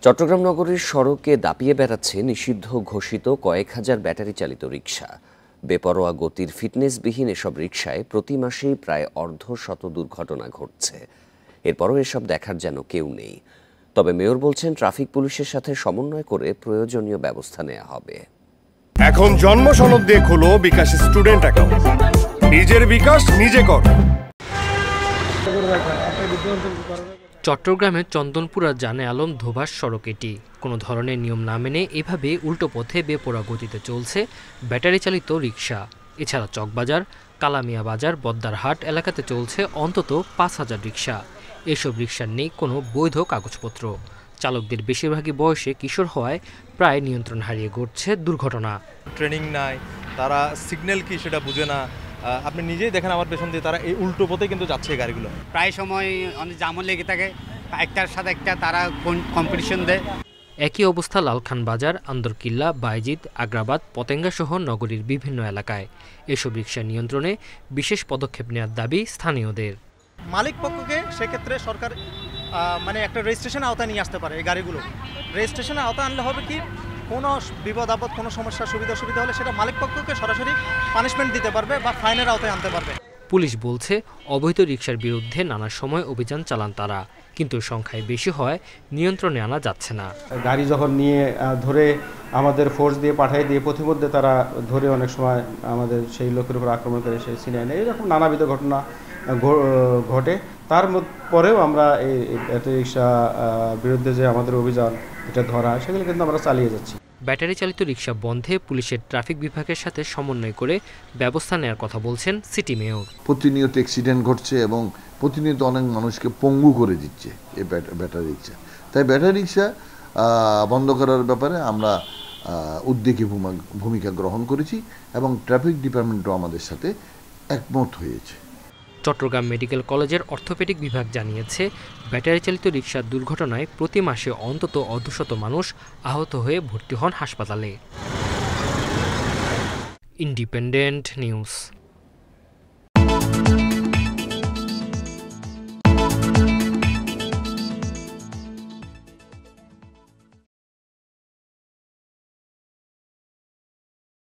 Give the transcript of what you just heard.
চট্টগ্রাম নগরীর সড়কে দাপিয়ে বেড়াচ্ছে নিষিদ্ধ ঘোষিত কয়েক হাজার ব্যাটারি চালিত রিকশা। বেপরোয়া গতির ফিটনেসবিহীন এসব রিকশায় প্রতি মাসেই প্রায় অর্ধশত দুর্ঘটনা ঘটছে। এরপরও এসব দেখার যেন কেউ নেই। তবে মেয়র বলছেন, ট্রাফিক পুলিশের সাথে সমন্বয় করে প্রয়োজনীয় ব্যবস্থা নেওয়া হবে। এখন জন্ম সনদ দিয়ে খোলো বিকাশ স্টুডেন্ট অ্যাকাউন্ট। নিজের বিকাশ নিজে কর। চট্টগ্রামের চন্দনপুরা জানে আলম ধোবাস সড়ক এটি। কোনো ধরনের নিয়ম না মেনে এভাবে উল্টো পথে বেপরোয়া গতিতে চলছে ব্যাটারি চালিত রিকশা। এছাড়া চকবাজার, কালামিয়া বাজার, বদ্দারহাট এলাকাতে চলছে অন্তত ৫,০০০ রিকশা। এসব রিকশার নেই কোনো বৈধ কাগজপত্র। চালকদের বেশিরভাগই বয়সে কিশোর হওয়ায় প্রায় নিয়ন্ত্রণ হারিয়ে ঘটছে দুর্ঘটনা। ট্রেনিং নাই, তারা সিগন্যাল কি সেটা বুঝে না। আপনি নিজেই দেখেন আমার পেছন দিয়ে তারা এই উল্টো পথে কিন্তু যাচ্ছে এই গাড়িগুলো। প্রায় সময় অনেক জামও লেগে থাকে, একটার সাথে একটা তারা কম্পিটিশন দেয়। একই অবস্থা লালখান বাজার, আন্দরকিল্লা, বাইজিদ, আগ্রাবাদ, পতেঙ্গা সহ নগরীর বিভিন্ন এলাকায়। এসব রিকশা নিয়ন্ত্রণে বিশেষ পদক্ষেপ নেওয়ার দাবি স্থানীয়দের। মালিক পক্ষকে সেক্ষেত্রে সরকার একটা রেজিস্ট্রেশন আওতায় নিয়ে আসতে পারে। এই গাড়িগুলো রেজিস্ট্রেশনের আওতায় আনলে হবে কি, কোনো বিপদ আপদ, কোনো সমস্যা সুবিধা হলে সেটা মালিক পক্ষকে সরাসরি পানিশমেন্ট দিতে পারবে বা ফাইনের আওতায় আনতে পারবে। পুলিশ বলছে, অবৈধ রিকশার বিরুদ্ধে নানা সময় অভিযান চালান তারা, কিন্তু সংখ্যায় বেশি হয় নিয়ন্ত্রণে আনা যাচ্ছে না। গাড়ি যখন নিয়ে ধরে আমাদের ফোর্স দিয়ে পাঠিয়ে দিয়ে পথিমধ্যে তারা ধরে অনেক সময় আমাদের সেই লোকের উপর আক্রমণ করে সেই ছিনিয়ে নেয়। এরকম নানাবিধ ঘটনা ঘটে। তার পরেও আমরা এই ব্যাটারি রিকশা বিরুদ্ধে যে আমাদের অভিযান এটা ধরা, সেগুলো কিন্তু আমরা চালিয়ে যাচ্ছি। ব্যাটারি চালিত রিকশা বন্ধে পুলিশের ট্রাফিক বিভাগের সাথে সমন্বয় করে ব্যবস্থা নেওয়ার কথা বলছেন সিটি মেয়র। প্রতিনিয়ত অ্যাক্সিডেন্ট ঘটছে এবং প্রতিনিয়ত অনেক মানুষকে পঙ্গু করে দিচ্ছে এই ব্যাটারি রিকশা। তাই ব্যাটারি রিকশা বন্ধ করার ব্যাপারে আমরা উদ্যোগী ভূমিকা গ্রহণ করেছি এবং ট্রাফিক ডিপার্টমেন্টও আমাদের সাথে একমত হয়েছে। চট্টগ্রাম মেডিকেল কলেজের অর্থোপেডিক বিভাগ জানিয়েছে, ব্যাটারি চালিত রিকশার দুর্ঘটনায় প্রতি মাসে অন্তত অর্ধশত মানুষ আহত হয়ে ভর্তি হন হাসপাতালে। Independent news.